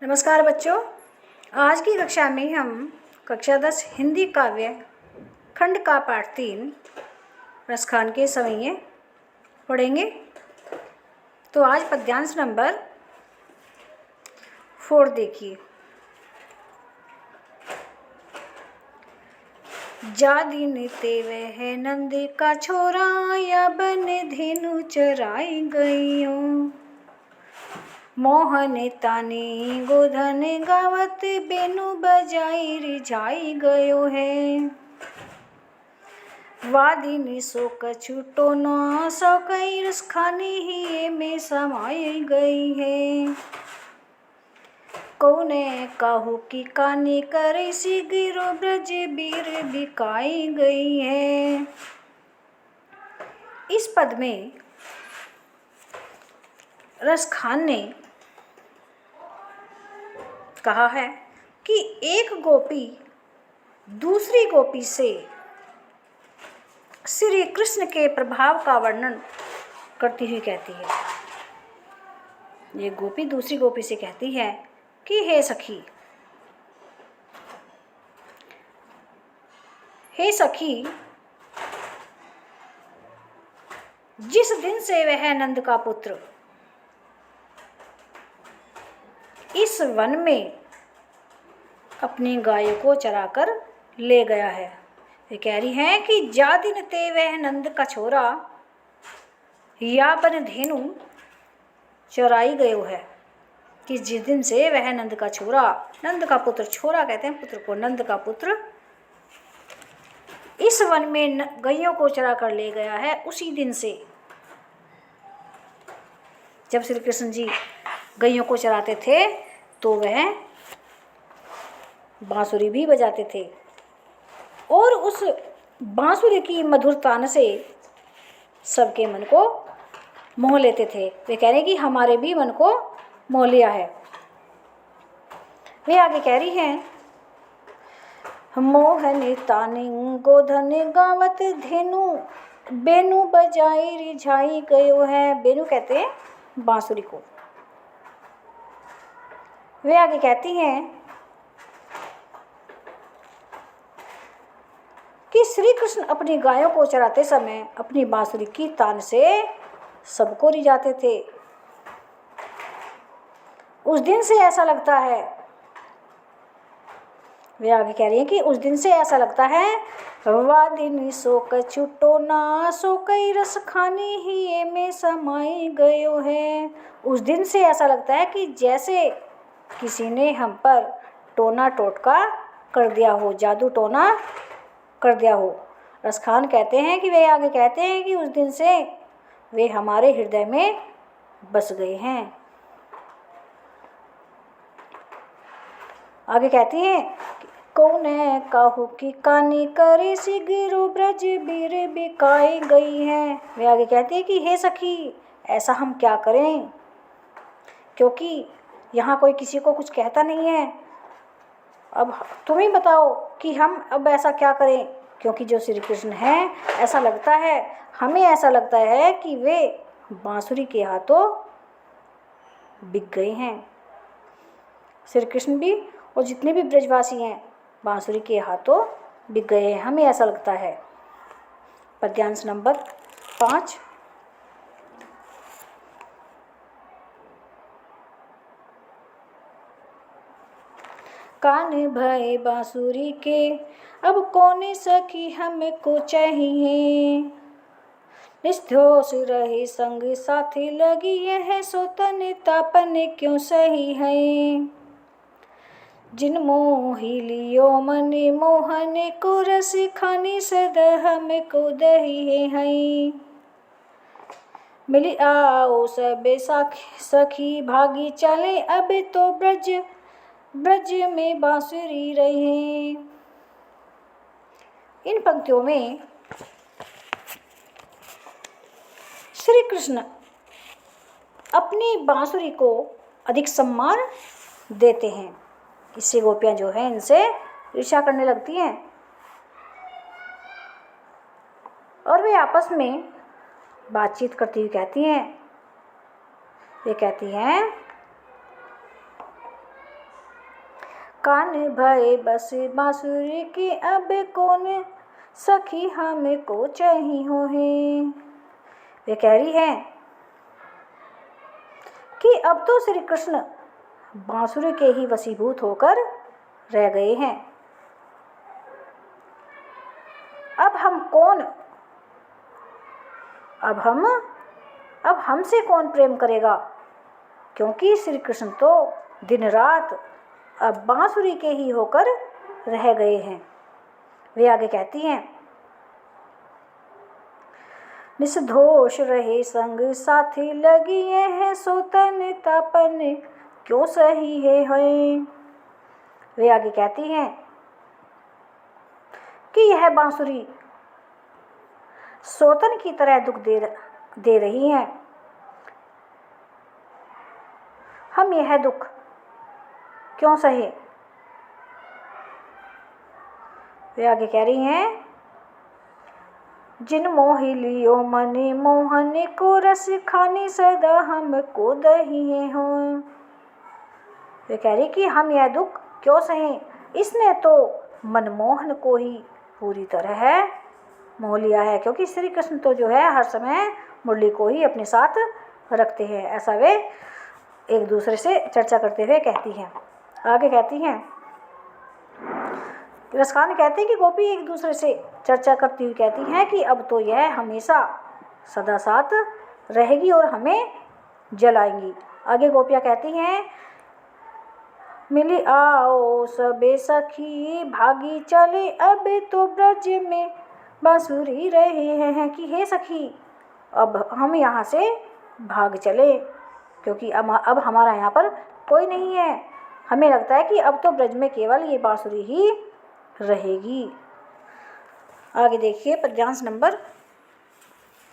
नमस्कार बच्चों। आज की कक्षा में हम कक्षा 10 हिंदी काव्य खंड का पाठ 3 रसखान के सवैये पढ़ेंगे। तो आज पद्यांश नंबर 4 देखिए। जा दिन ते वह नंद का छोरा, या बन धेनु चराई गइयों। मोहन ताने गोधन गावत, बेनु बजाई रिझाई गयो है। वादिनी सो कछु टोना, सौ कई रसखानी ही में समाई गई है। कौने काहू की कानी करे, सी गिरो ब्रज बीर बिकाई गई है। इस पद में रसखान ने कहा है कि एक गोपी दूसरी गोपी से श्री कृष्ण के प्रभाव का वर्णन करती हुई कहती है। ये गोपी दूसरी गोपी से कहती है कि हे सखी, हे सखी, जिस दिन से वह नंद का पुत्र इस वन में अपनी गायों को चराकर ले गया है, वे कह रही हैं कि जा दिन ते वह नंद का छोरा, या बन धेनु चराई गयो है। कि जिस दिन से वह नंद का छोरा, नंद का पुत्र, छोरा कहते हैं पुत्र को, नंद का पुत्र इस वन में गायों को चरा कर ले गया है, उसी दिन से जब श्री कृष्ण जी गायों को चराते थे तो वह बांसुरी भी बजाते थे और उस बांसुरी की मधुर तान से सबके मन को मोह लेते थे। वे कह रहे हैं कि हमारे भी मन को मोह लिया है। वे आगे कह रही हैं, मोहन तानी गोधन गावत, धेनु बेनु बजाई रिझाई गयो है। बेनु कहते हैं बांसुरी को। वे आगे कहती हैं कि श्री कृष्ण अपनी गायों को चराते समय अपनी बांसुरी की तान से सबको रिझाते थे। उस दिन से ऐसा लगता है, वे आगे कह रही हैं कि उस दिन से ऐसा लगता है, वादिनी सो कछु टोना, सो कई रसखानी ही में समाई गयो है। उस दिन से ऐसा लगता है कि जैसे किसी ने हम पर टोना टोटका कर दिया हो, जादू टोना कर दिया हो। रसखान कहते हैं कि वे आगे कहते हैं कि उस दिन से वे हमारे हृदय में बस गए हैं। आगे कहती हैं, कौने काहू की कानी करे, सी गिरो ब्रज बीर बिकाई गई है। वे आगे कहती है कि हे सखी, ऐसा हम क्या करें, क्योंकि यहाँ कोई किसी को कुछ कहता नहीं है। अब तुम ही बताओ कि हम अब ऐसा क्या करें, क्योंकि जो श्री कृष्ण हैं, ऐसा लगता है, हमें ऐसा लगता है कि वे बांसुरी के हाथों बिक गए हैं। श्री कृष्ण भी और जितने भी ब्रजवासी हैं बांसुरी के हाथों बिक गए हैं, हमें ऐसा लगता है। पद्यांश नंबर 5। कान भय बांसुरी के, अब कौन सखी हमको चाहिए। निष्ठोष रहे संग साथी, लगी यह सोतन तापन क्यों सही है। जिन मोहि लियो मन मोहन को, रस खानी सद हमको दही है। मिली आओ सब सखी भागी चले, अब तो ब्रज में बांसुरी रहे। इन पंक्तियों में श्री कृष्ण अपनी बांसुरी को अधिक सम्मान देते हैं। इससे गोपियां जो हैं इनसे ईर्ष्या करने लगती हैं और वे आपस में बातचीत करती हुई कहती हैं, वे कहती हैं कान भय बस बांसुरी की, अब कौन सखी हमको चाही हो है। वे कह रही है कि अब तो श्री कृष्ण बांसुरी के ही वशीभूत होकर रह गए हैं। अब हमसे कौन प्रेम करेगा, क्योंकि श्री कृष्ण तो दिन रात अब बांसुरी के ही होकर रह गए हैं। वे आगे कहती हैं, निसदोष रहे संग साथी, लगी है सोतन तापन, क्यों सही है। वे आगे कहती हैं कि यह बांसुरी सोतन की तरह दुख दे रही है, हम यह दुख क्यों सहे। वे आगे कह रही हैं, जिन मोहि लियो मने मोहन को, रस खानी सदा हमको दही हो। वे कह रही कि हम यह दुख क्यों सहें, इसने तो मनमोहन को ही पूरी तरह मोह लिया है, क्योंकि श्री कृष्ण तो जो है हर समय मुरली को ही अपने साथ रखते हैं। ऐसा वे एक दूसरे से चर्चा करते हुए कहती हैं। आगे कहती हैं, रसखान कहते हैं कि गोपी एक दूसरे से चर्चा करती हुई कहती हैं कि अब तो यह हमेशा सदा साथ रहेगी और हमें जलाएंगी। आगे गोपियाँ कहती हैं, मिली आओ सबे सखी, भागी चले अब तो ब्रज में बांसुरी रहे हैं। कि हे सखी, अब हम यहाँ से भाग चले, क्योंकि अब हमारा यहाँ पर कोई नहीं है। हमें लगता है कि अब तो ब्रज में केवल ये बांसुरी ही रहेगी। आगे देखिए पद्यांश नंबर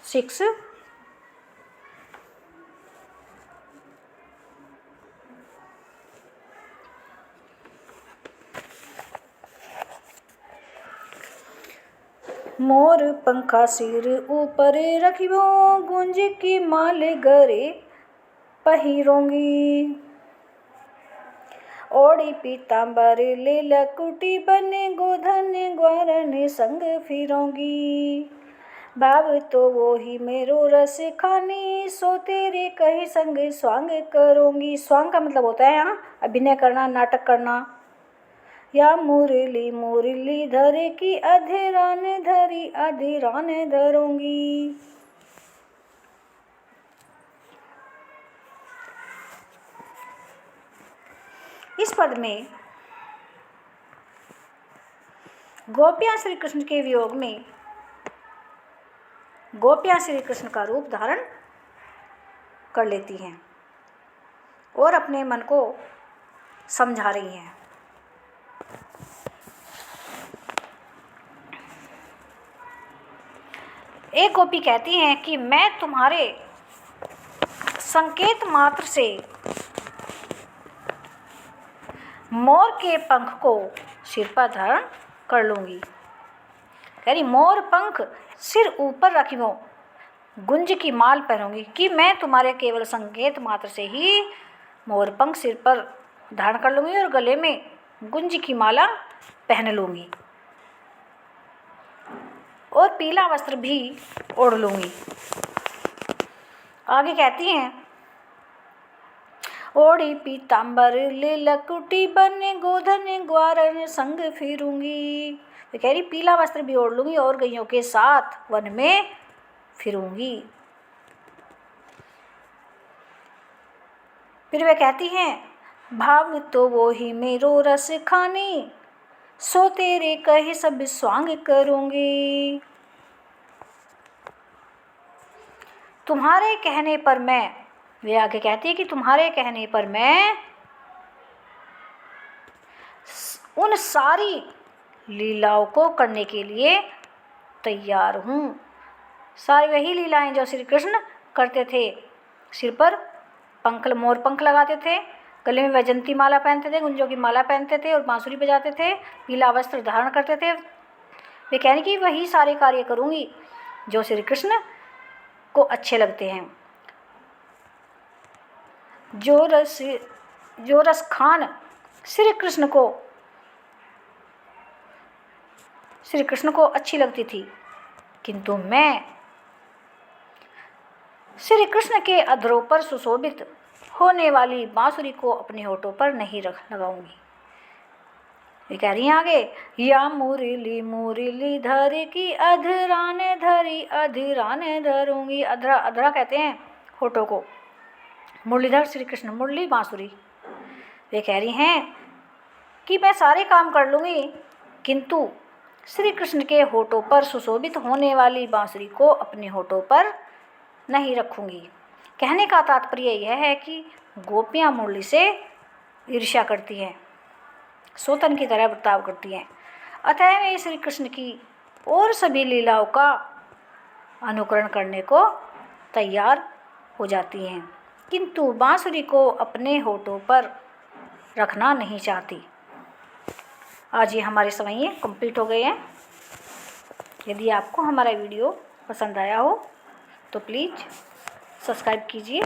6। मोर पंखा सिर ऊपर रखिबो, गुंज की माल गरे पहिरोंगी, ओढ़ी पीताम्बर ले लकुटी, बने गोधन ग्वारन संग फिरोंगी। भाव तो वो ही मेरो रस खानी, सो तेरे कहीं संग स्वांग करूंगी। स्वांग का मतलब होता है यहाँ अभिनय करना, नाटक करना। या मुरली मुरली धरे की, अधेरान धरी अधेरान धरूंगी। इस पद में गोपियां श्री कृष्ण के वियोग में गोपियां श्री कृष्ण का रूप धारण कर लेती हैं और अपने मन को समझा रही हैं। एक गोपी कहती हैं कि मैं तुम्हारे संकेत मात्र से मोर के पंख को सिर पर धारण कर लूंगी। कह रही मोर पंख सिर ऊपर रखियो, गुंज की माल पहनूंगी। कि मैं तुम्हारे केवल संकेत मात्र से ही मोर पंख सिर पर धारण कर लूंगी और गले में गुंज की माला पहन लूंगी और पीला वस्त्र भी ओढ़ लूंगी। आगे कहती हैं, ओढ़ी पीताम्बर ले लकुटी, बने गोधन ग्वारन संग फिरूंगी। तो कह रही पीला वस्त्र भी ओढ़ लूंगी और गैयों के साथ वन में फिरूंगी। फिर वे कहती हैं, भाव तो वो ही मेरो रस खानी, सो तेरे कहे सब स्वांग करूंगी। तुम्हारे कहने पर मैं, वे आगे कहती है कि तुम्हारे कहने पर मैं उन सारी लीलाओं को करने के लिए तैयार हूँ। सारी वही लीलाएं जो श्री कृष्ण करते थे। सिर पर मोर पंख लगाते थे, गले में वैजंती माला पहनते थे, गुंजों की माला पहनते थे और बांसुरी बजाते थे, पीला वस्त्र धारण करते थे। वे कहने की वही सारे कार्य करूँगी जो श्री कृष्ण को अच्छे लगते हैं। जो रस खान श्री कृष्ण को श्री कृष्ण को अच्छी लगती थी, किंतु मैं श्री कृष्ण के अधरों पर सुशोभित होने वाली बांसुरी को अपने होठों पर नहीं लगाऊंगी। ये कह रही हैं आगे, या मुरली मुरली धर की अधराने धरी अधराने धरूंगी। अधरा, अधरा कहते हैं होठों को। मुरलीधर श्री कृष्ण, मुरली बांसुरी। वे कह रही हैं कि मैं सारे काम कर लूँगी, किंतु श्री कृष्ण के होठों पर सुशोभित होने वाली बांसुरी को अपने होठों पर नहीं रखूँगी। कहने का तात्पर्य यह है कि गोपियाँ मुरली से ईर्ष्या करती हैं, सोतन की तरह बर्ताव करती हैं। अतः वे श्री कृष्ण की और सभी लीलाओं का अनुकरण करने को तैयार हो जाती हैं, किंतु बांसुरी को अपने होठों पर रखना नहीं चाहती। आज ये हमारे समय कंप्लीट हो गए हैं। यदि आपको हमारा वीडियो पसंद आया हो तो प्लीज़ सब्सक्राइब कीजिए